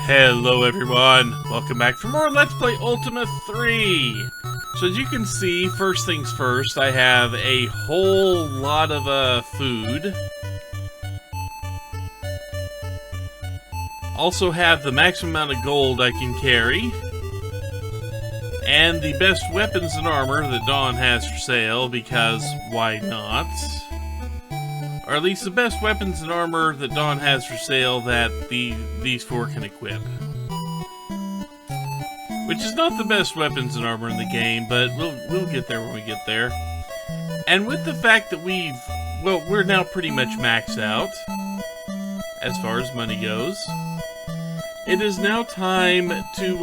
Hello everyone, welcome back for more Let's Play Ultima 3. So as you can see, first things first, I have a whole lot of food. Also have the maximum amount of gold I can carry. And the best weapons and armor that Dawn has for sale, because why not? Or at least the best weapons and armor that Dawn has for sale that these four can equip. Which is not the best weapons and armor in the game, but we'll get there when we get there. And with the fact that we're now pretty much maxed out as far as money goes. It is now time to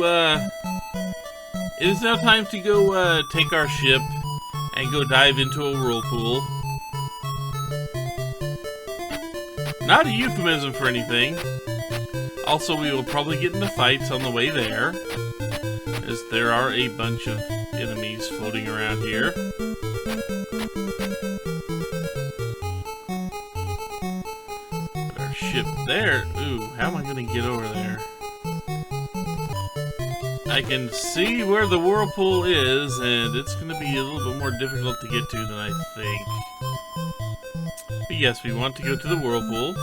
go take our ship and go dive into a whirlpool. Not a euphemism for anything. Also, we will probably get into fights on the way there, as there are a bunch of enemies floating around here. Got our ship there. Ooh, how am I going to get over there? I can see where the whirlpool is, and it's going to be a little bit more difficult to get to than I think. But yes, we want to go to the whirlpool.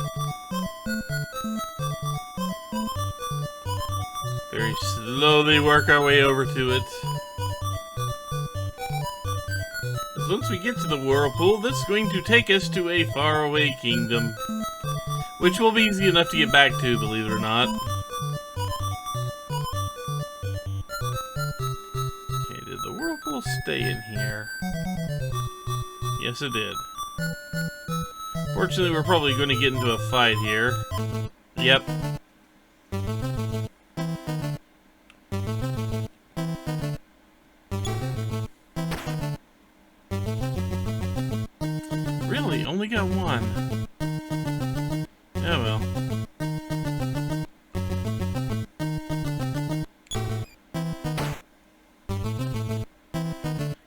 Very slowly work our way over to it. As once we get to the whirlpool, this is going to take us to a faraway kingdom. Which will be easy enough to get back to, believe it or not. Okay, did the whirlpool stay in here? Yes, it did. Fortunately, we're probably going to get into a fight here. Yep. Really? Only got one? Oh well.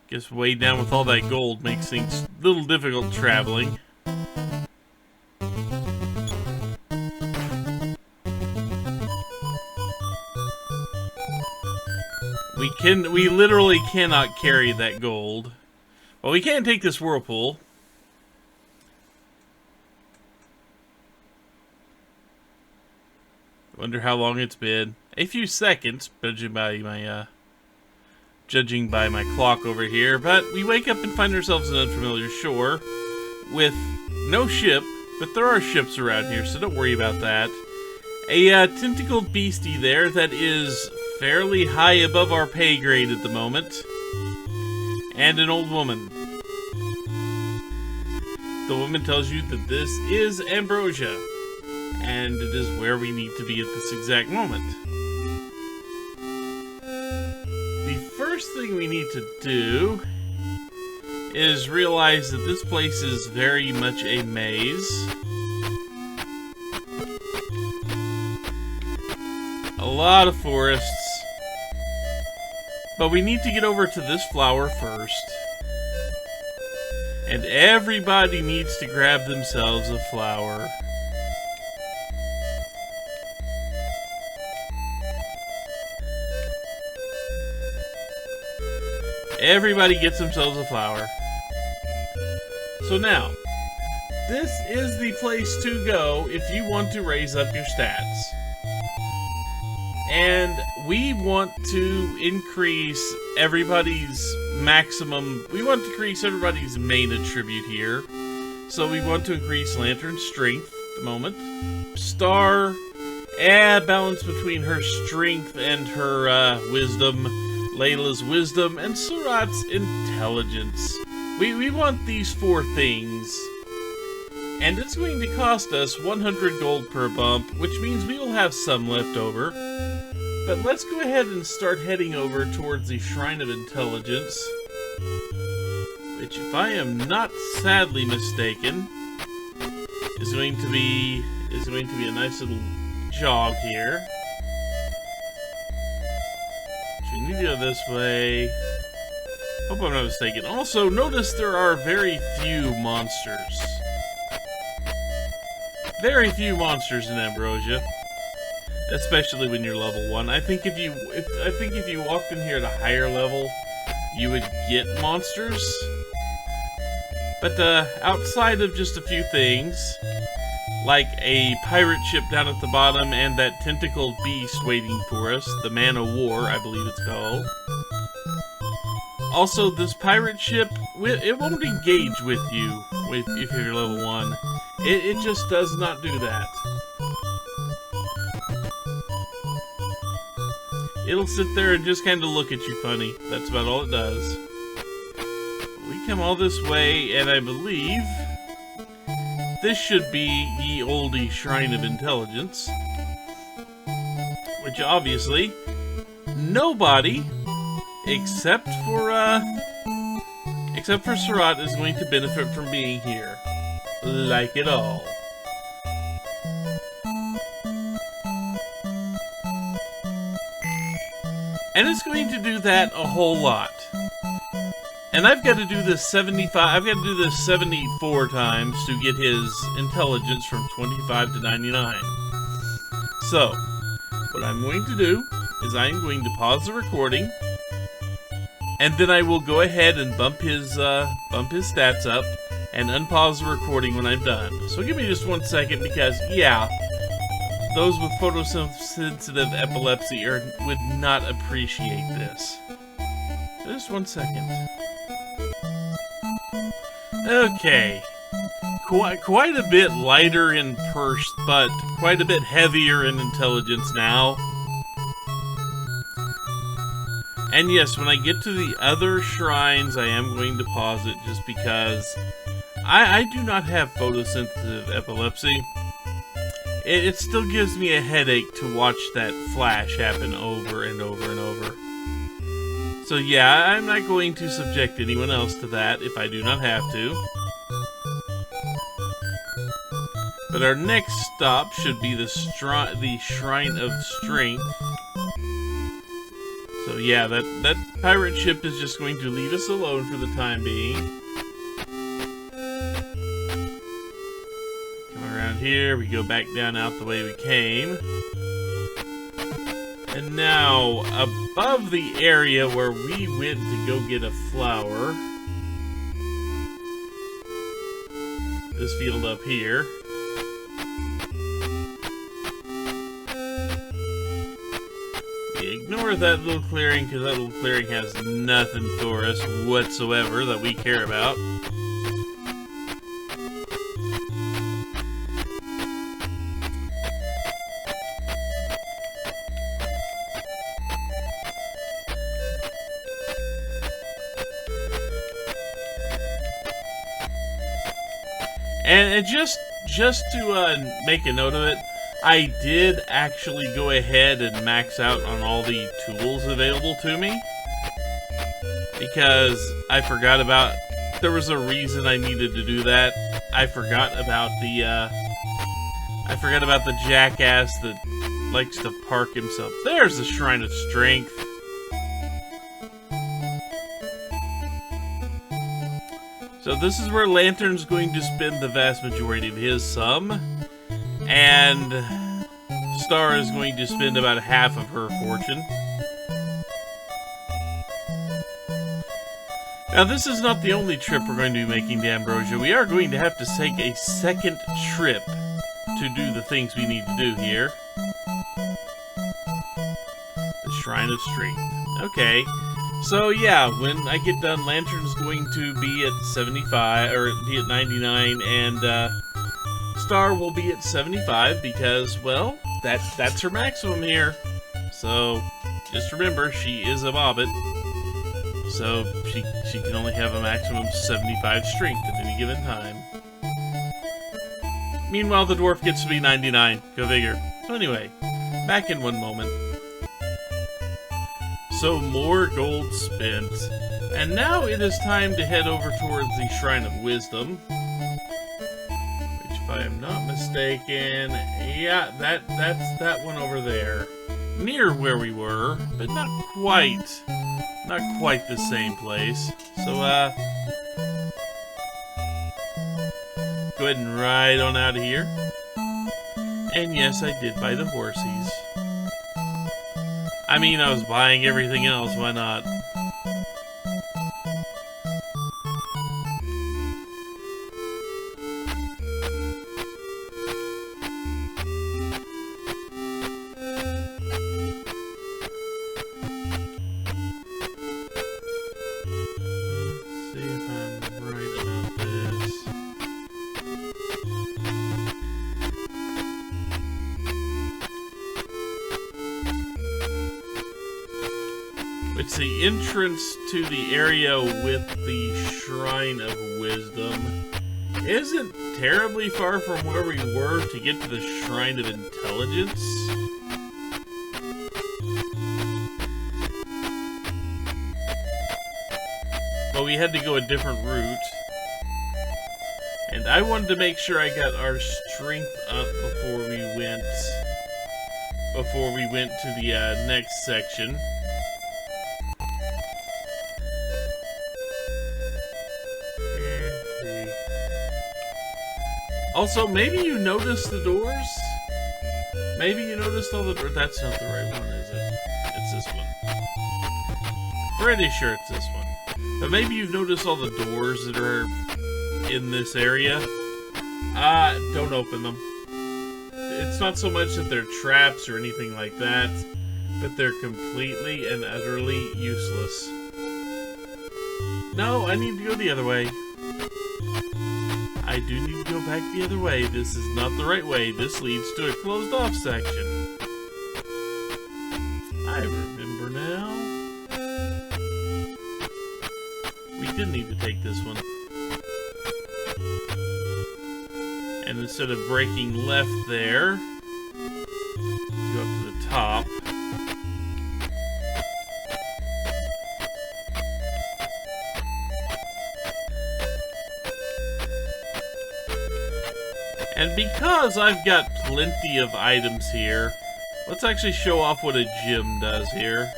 Guess way down with all that gold makes things a little difficult traveling. We literally cannot carry that gold. Well, we can take this whirlpool. Wonder how long it's been. A few seconds, judging by my clock over here. But we wake up and find ourselves in an unfamiliar shore with no ship, but there are ships around here, so don't worry about that. A tentacled beastie there that is fairly high above our pay grade at the moment. And an old woman. The woman tells you that this is Ambrosia. And it is where we need to be at this exact moment. The first thing we need to do is realize that this place is very much a maze. A lot of forests. But we need to get over to this flower first. And everybody needs to grab themselves a flower. Everybody gets themselves a flower. So now, this is the place to go if you want to raise up your stats. And we want to increase everybody's maximum... We want to increase everybody's main attribute here. So we want to increase Lantern's strength at the moment. Star, balance between her strength and her wisdom. Layla's wisdom, and Surat's intelligence. We want these four things. And it's going to cost us 100 gold per bump, which means we will have some left over. But let's go ahead and start heading over towards the Shrine of Intelligence. Which, if I am not sadly mistaken, is going to be a nice little jog here. We need to go this way. Hope I'm not mistaken. Also, notice there are very few monsters. Very few monsters in Ambrosia. especially when you're level 1. I think if you walked in here at a higher level, you would get monsters. But outside of just a few things, like a pirate ship down at the bottom and that tentacled beast waiting for us, the Man of War, I believe it's called. Also, this pirate ship, it won't engage with you if you're level 1. It just does not do that. It'll sit there and just kind of look at you funny. That's about all it does. We come all this way, and I believe this should be ye olde Shrine of Intelligence. Which obviously, nobody except for Surat is going to benefit from being here. Like it all. And it's going to do that a whole lot. And I've got to do this 74 times to get his intelligence from 25 to 99. So, what I'm going to do is I'm going to pause the recording, and then I will go ahead and bump his stats up and unpause the recording when I'm done. So give me just 1 second, because yeah, those with photosensitive epilepsy would not appreciate this. Just 1 second. Okay. Quite a bit lighter in purse, but quite a bit heavier in intelligence now. And yes, when I get to the other shrines, I am going to pause it just because I do not have photosensitive epilepsy. It still gives me a headache to watch that flash happen over and over and over. So yeah, I'm not going to subject anyone else to that if I do not have to. But our next stop should be the Shrine of Strength. So yeah, that pirate ship is just going to leave us alone for the time being. Come around here, we go back down out the way we came. And now, above the area where we went to go get a flower, this field up here, ignore that little clearing, because that little clearing has nothing for us whatsoever that we care about. And just to make a note of it, I did actually go ahead and max out on all the tools available to me, because I forgot about, there was a reason I needed to do that. I forgot about the jackass that likes to park himself. There's the Shrine of Strength. So this is where Lantern's going to spend the vast majority of his sum, and Star is going to spend about half of her fortune. Now this is not the only trip we're going to be making to Ambrosia. We are going to have to take a second trip to do the things we need to do here. The Shrine of Strength. Okay. So yeah, when I get done, Lantern's going to be at 75, or be at 99, and Star will be at 75 because, well, that's her maximum here. So just remember, she is a bobbit, so she can only have a maximum of 75 strength at any given time. Meanwhile, the dwarf gets to be 99. Go figure. So anyway, back in one moment. So more gold spent, and now it is time to head over towards the Shrine of Wisdom, which, if I am not mistaken, yeah, that's that one over there, near where we were, but not quite the same place. So go ahead and ride on out of here. And yes, I did buy the horsies. I mean, I was buying everything else, why not? It's the entrance to the area with the Shrine of Wisdom. Isn't terribly far from where we were to get to the Shrine of Intelligence. But we had to go a different route. And I wanted to make sure I got our strength up before we went to the next section. Also, maybe you noticed the doors? Maybe you noticed all the doors. That's not the right one, is it? It's this one. Pretty sure it's this one. But maybe you've noticed all the doors that are in this area. Don't open them. It's not so much that they're traps or anything like that, but they're completely and utterly useless. No, I need to go the other way. I do need to go back the other way. This is not the right way. This leads to a closed off section. I remember now. We did need to take this one. And instead of breaking left there, go up to the top. And because I've got plenty of items here, let's actually show off what a gym does here.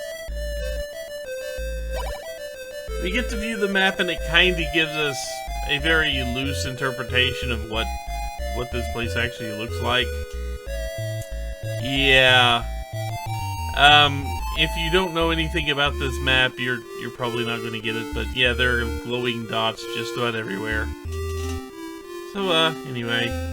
We get to view the map and it kind of gives us a very loose interpretation of what this place actually looks like. Yeah. If you don't know anything about this map, you're probably not going to get it, but yeah, there are glowing dots just about everywhere. So, anyway.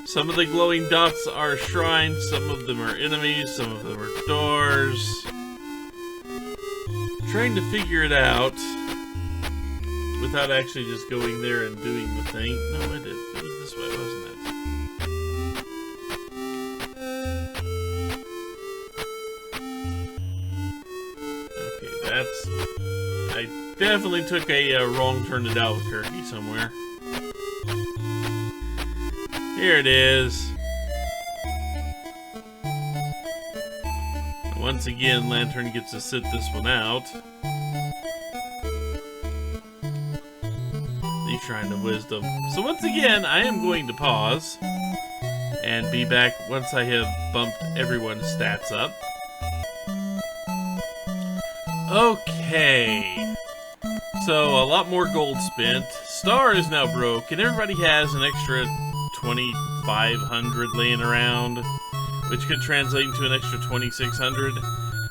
Some of the glowing dots are shrines, some of them are enemies, some of them are doors. Trying to figure it out without actually just going there and doing the thing. No, I did. It was this way, wasn't it? Okay, that's... I definitely took a wrong turn to Albuquerque somewhere. Here it is. Once again, Lantern gets to sit this one out. The Shrine of Wisdom. So once again, I am going to pause and be back once I have bumped everyone's stats up. Okay. So a lot more gold spent. Star is now broke, and everybody has an extra 2,500 laying around, which could translate into an extra 2,600.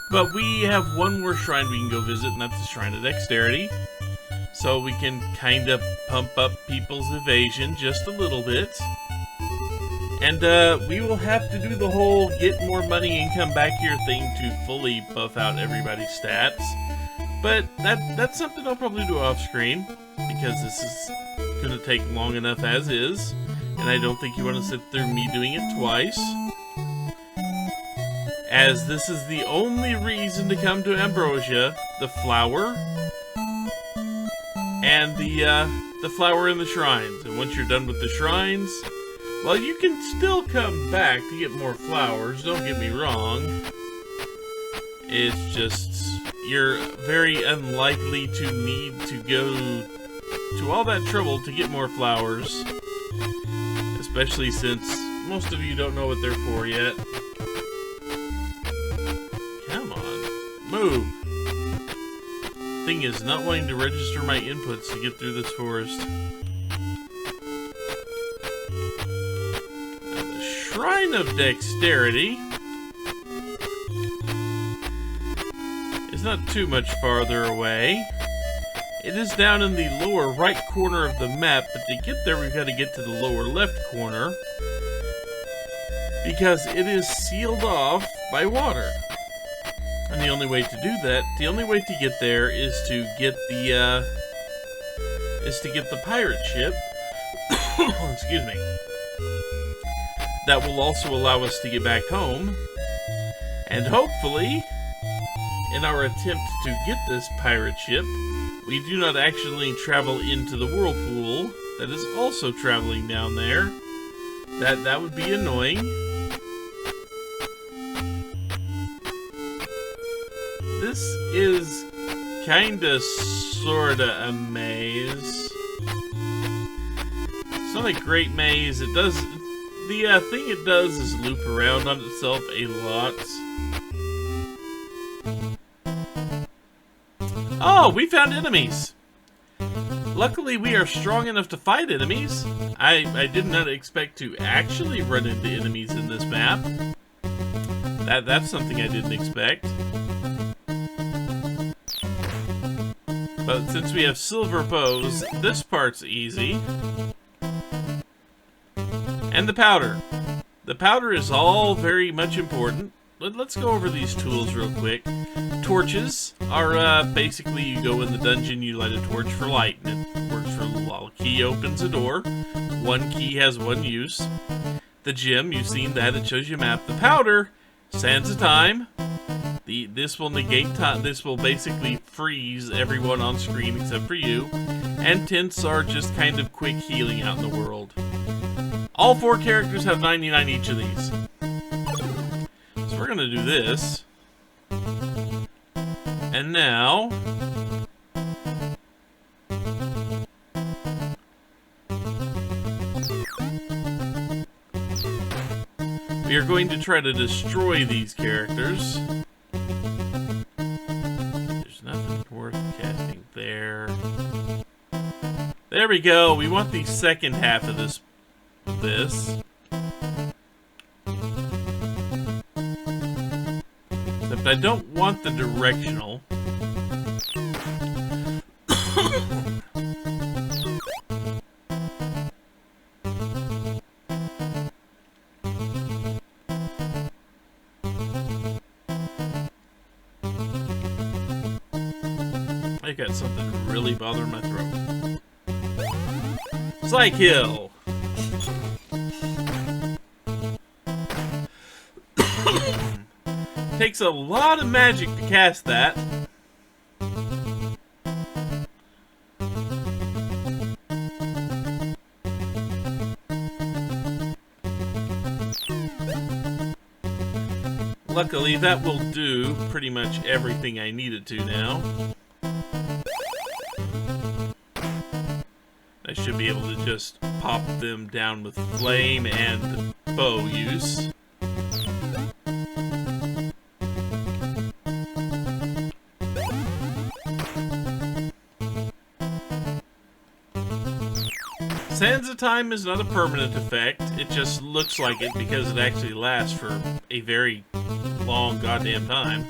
But we have one more shrine we can go visit, and that's the Shrine of Dexterity. So we can kind of pump up people's evasion just a little bit. And we will have to do the whole get more money and come back here thing to fully buff out everybody's stats. But that's something I'll probably do off screen, because this is going to take long enough as is. And I don't think you want to sit through me doing it twice. As this is the only reason to come to Ambrosia, the flower, and the flower in the shrines. And once you're done with the shrines, well, you can still come back to get more flowers, don't get me wrong. It's just, you're very unlikely to need to go to all that trouble to get more flowers. Especially since most of you don't know what they're for yet. Come on. Move. Thing is not wanting to register my inputs to get through this forest. Now, the Shrine of Dexterity is not too much farther away. It is down in the lower right corner of the map, but to get there we've got to get to the lower left corner because it is sealed off by water. And the only way to do that, the only way to get there is to get the pirate ship. Excuse me. That will also allow us to get back home. And hopefully, in our attempt to get this pirate ship, we do not actually travel into the whirlpool that is also traveling down there. That would be annoying. This is kinda sorta a maze. It's not a great maze. It does the thing it does is loop around on itself a lot. Oh, we found enemies! Luckily, we are strong enough to fight enemies. I did not expect to actually run into enemies in this map. That's something I didn't expect. But since we have silver bows, this part's easy. And the powder. The powder is all very much important. Let's go over these tools real quick. Torches are basically you go in the dungeon, you light a torch for light, and it works for a little while. A key opens a door. One key has one use. The gem, you've seen that, it shows you a map. The powder, sands of time. This will negate time. This will basically freeze everyone on screen except for you. And tints are just kind of quick healing out in the world. All 4 characters have 99 each of these. So we're gonna do this. And now... we are going to try to destroy these characters. There's nothing worth casting there. There we go. We want the second half of this. Except I don't want the directional. I got something really bothering my throat. Psych Hill! Takes a lot of magic to cast that. Luckily, that will do pretty much everything I needed to now. I should be able to just pop them down with flame and bow use. Sands of Time is not a permanent effect, it just looks like it because it actually lasts for a very long goddamn time.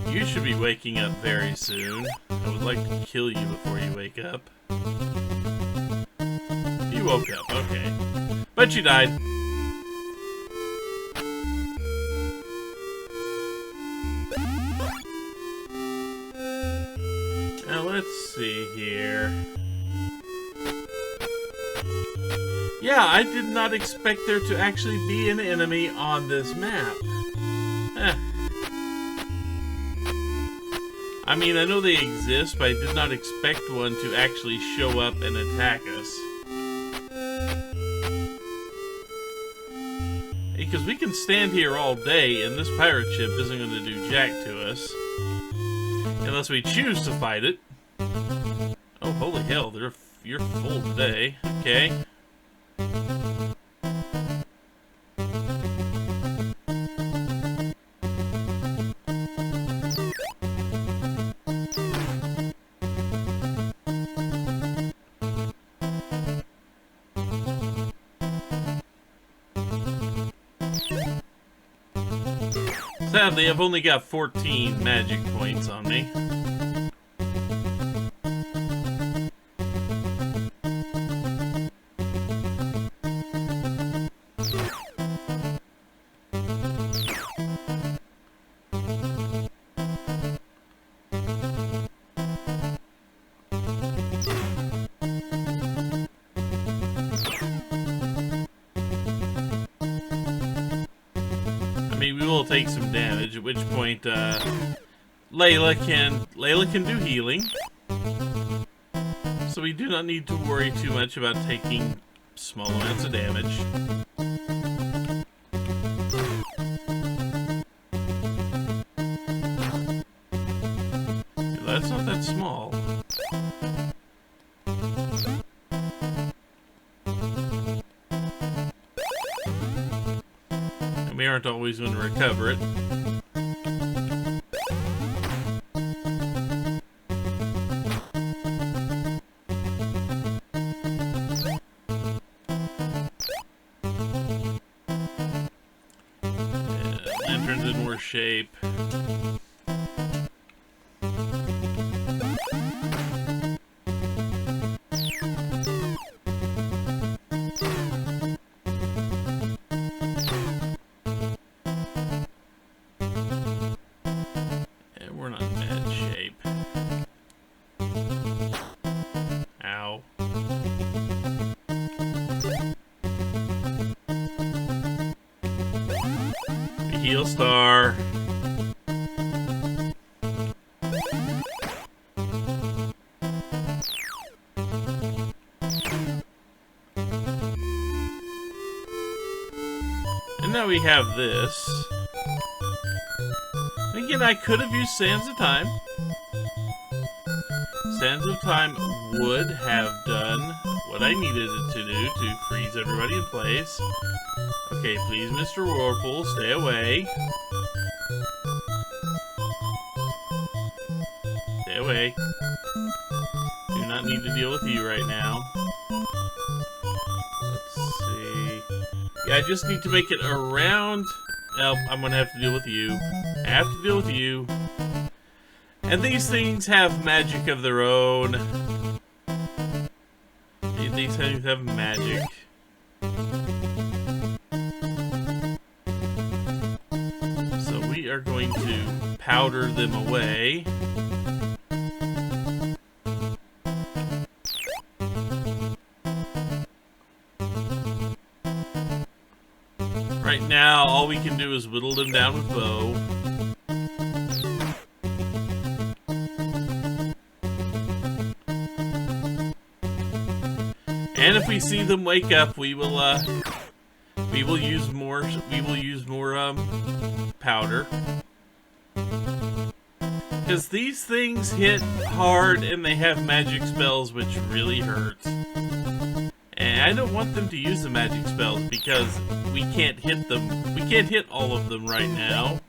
You should be waking up very soon. I would like to kill you before you wake up. You woke up, okay. But you died. Now let's see here. Yeah, I did not expect there to actually be an enemy on this map. I mean, I know they exist, but I did not expect one to actually show up and attack us. Because we can stand here all day, and this pirate ship isn't going to do jack to us. Unless we choose to fight it. Oh, holy hell, you're full today. Okay. Sadly, I've only got 14 magic points on me. Take some damage, at which point Layla can do healing, so we do not need to worry too much about taking small amounts of damage. That's not that small. We aren't always going to recover it. Lantern's in worse shape. Heal star. And now we have this. And again, I could have used Sands of Time. Sands of Time would have done what I needed it to do to freeze everybody in place. Okay, please, Mr. Whirlpool, stay away. Stay away. Do not need to deal with you right now. Let's see. Yeah, I just need to make it around... Nope, I'm gonna have to deal with you. I have to deal with you. And these things have magic of their own. These things have magic. So we are going to powder them away. Right now, all we can do is whittle them down with bow. And if we see them wake up, we will use more powder. Because these things hit hard and they have magic spells which really hurt. And I don't want them to use the magic spells because we can't hit them. We can't hit all of them right now.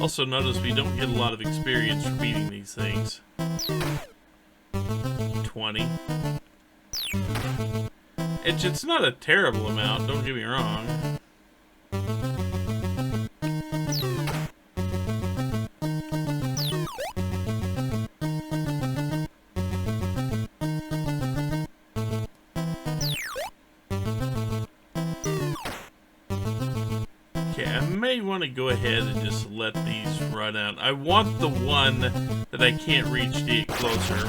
Also notice we don't get a lot of experience for beating these things. 20. It's not a terrible amount, don't get me wrong. Okay, I may want to go ahead and just let these run out. I want the one that I can't reach to get closer.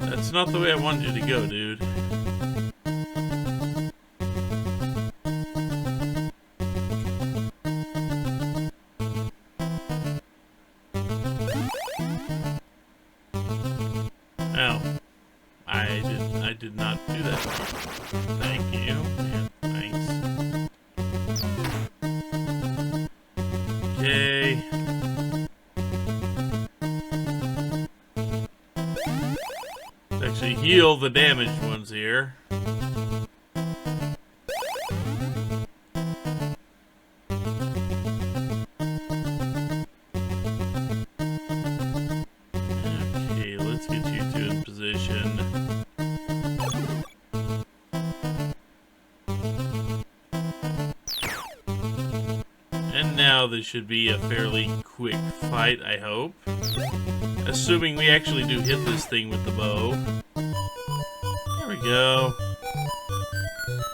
That's not the way I wanted you to go, dude. I did not do that. Thank you. Yeah, thanks. heal the damaged ones here. Okay, let's get you two in position. And now this should be a fairly quick fight, I hope. Assuming we actually do hit this thing with the bow. There we go.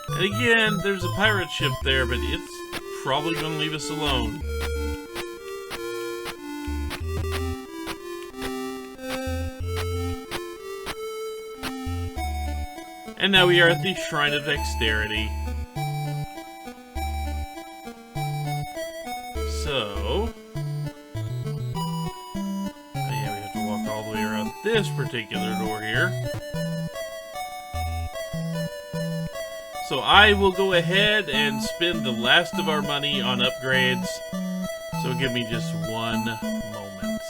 And again, there's a pirate ship there, but it's probably going to leave us alone. And now we are at the Shrine of Dexterity. So... this particular door here. So I will go ahead and spend the last of our money on upgrades. So give me just one moment.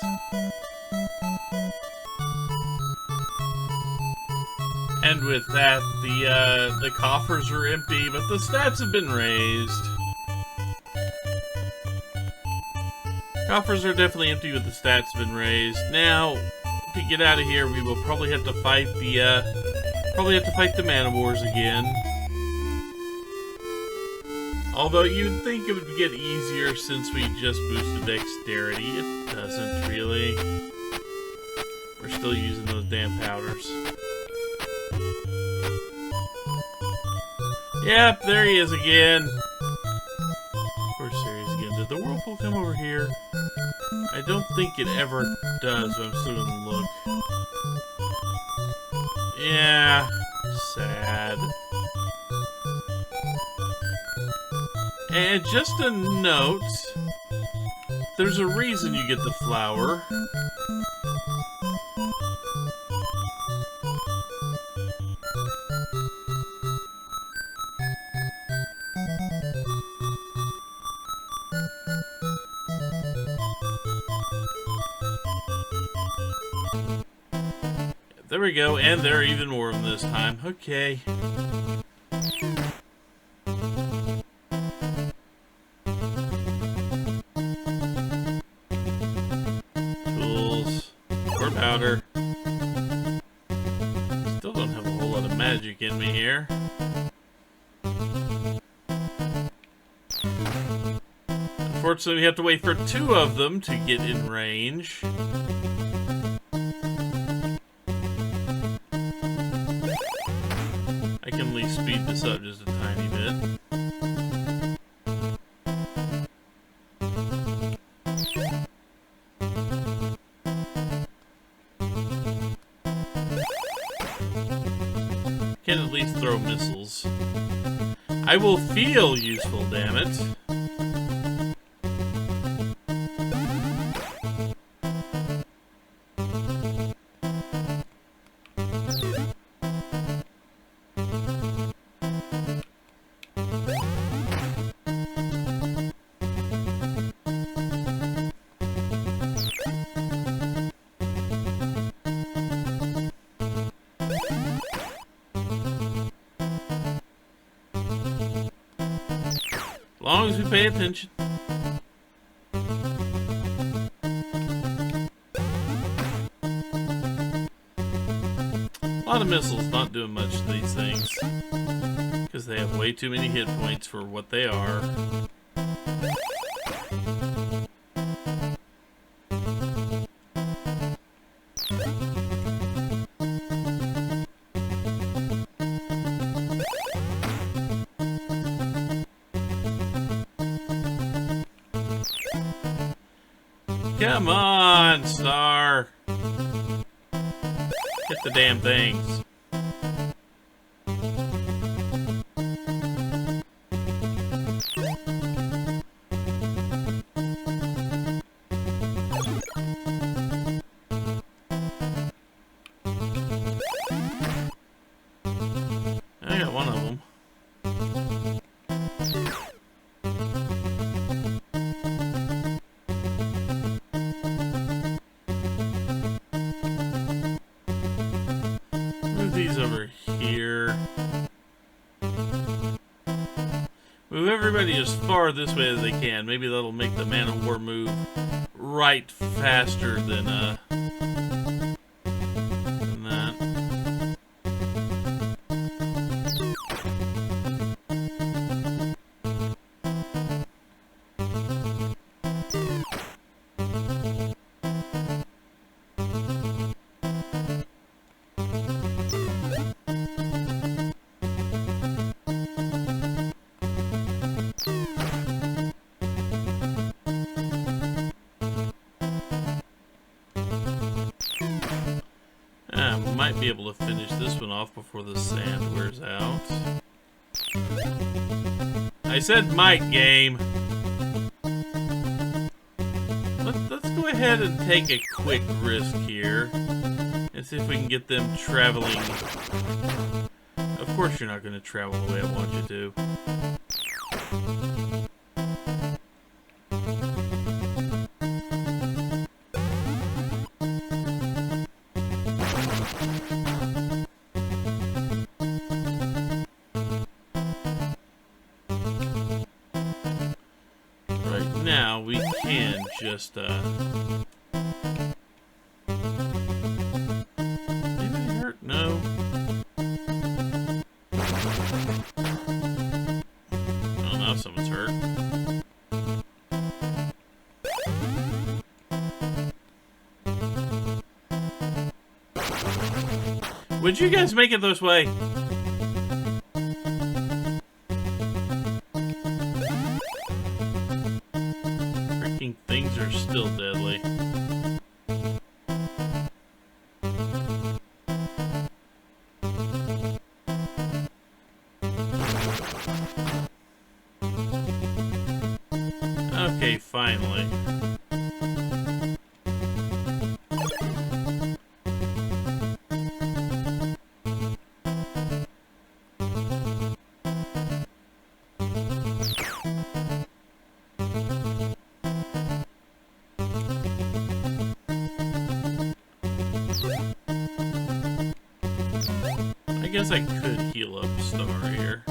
And with that, the coffers are empty, but the stats have been raised. Coffers are definitely empty, but the stats have been raised. Now, to get out of here, we will probably have to fight the man-of-wars again. Although you'd think it would get easier since we just boosted dexterity, it doesn't really. We're still using those damn powders. Yep, there he is again. Of course, there he is again. Did the whirlpool come over here? I don't think it ever does, but I'm still gonna look. Yeah, sad. And just a note, there's a reason you get the flower. There we go, and there are even more of them this time. Okay. Tools. More powder. Still don't have a whole lot of magic in me here. Unfortunately, we have to wait for two of them to get in range. I can at least speed this up just a tiny bit. Can at least throw missiles. I will feel useful, damn it. As long as we pay attention. A lot of missiles not doing much to these things. Because they have way too many hit points for what they are. Come on, Star! Hit the damn things. I got one of them. over here. Move everybody as far this way as they can. Maybe that'll make the Man of War move right faster than that. Might be able to finish this one off before the sand wears out. I said might, game. Let's go ahead and take a quick risk here and see if we can get them traveling. Of course you're not going to travel the way I want you to. Now we can just anybody hurt? No. Oh, now someone's hurt. Would you guys make it this way? Things are still deadly. Okay, finally. I guess I could heal up Star here.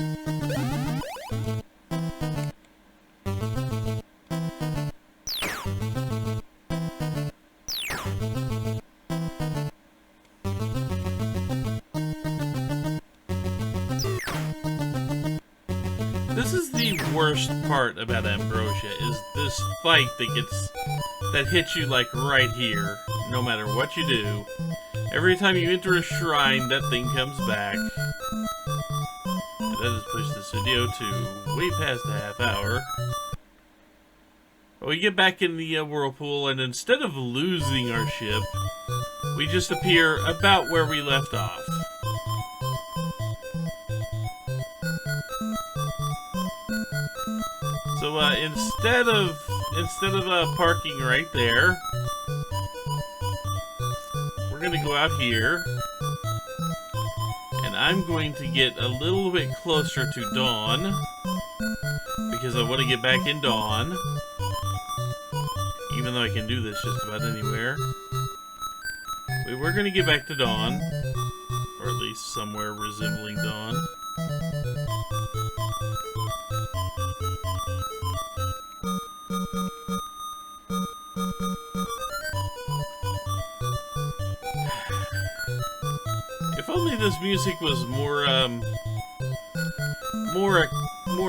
This is the worst part about Ambrosia, is this fight that hits you like right here, no matter what you do. Every time you enter a shrine, that thing comes back. And that has pushed this video to way past a half hour. But we get back in the whirlpool, and instead of losing our ship, we just appear about where we left off. So instead of parking right there, we're gonna go out here, and I'm going to get a little bit closer to dawn because I want to get back in dawn, even though I can do this just about anywhere. We're gonna get back to dawn, or at least somewhere resembling dawn. If only this music was more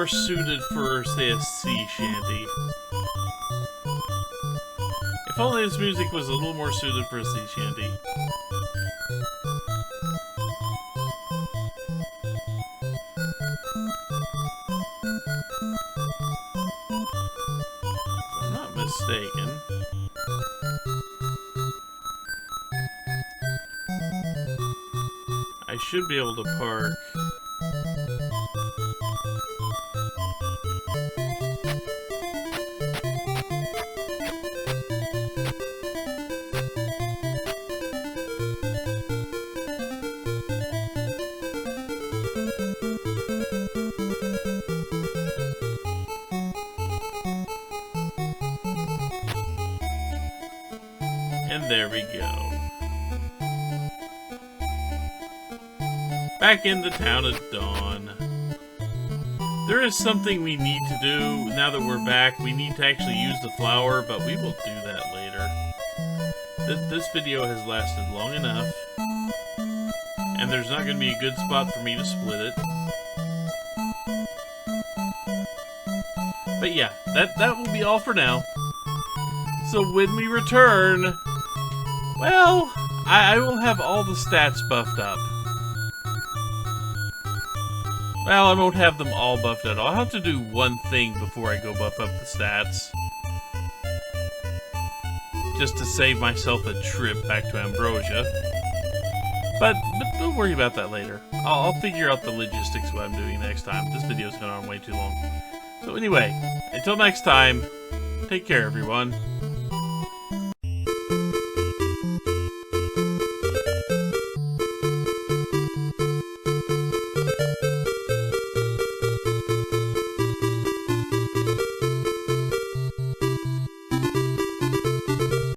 suited for, say, a sea shanty. If only this music was a little more suited for a sea shanty. If I'm not mistaken, I should be able to park. And there we go. back in the town of Dawn. There is something we need to do now that we're back. We need to actually use the flower, but we will do that later. This video has lasted long enough, and there's not going to be a good spot for me to split it. But yeah, that will be all for now. So when we return, well, I will have all the stats buffed up. Well, I won't have them all buffed up. I'll have to do one thing before I go buff up the stats. Just to save myself a trip back to Ambrosia. But don't worry about that later. I'll figure out the logistics of what I'm doing next time. This video's gone on way too long. So anyway, until next time, take care everyone.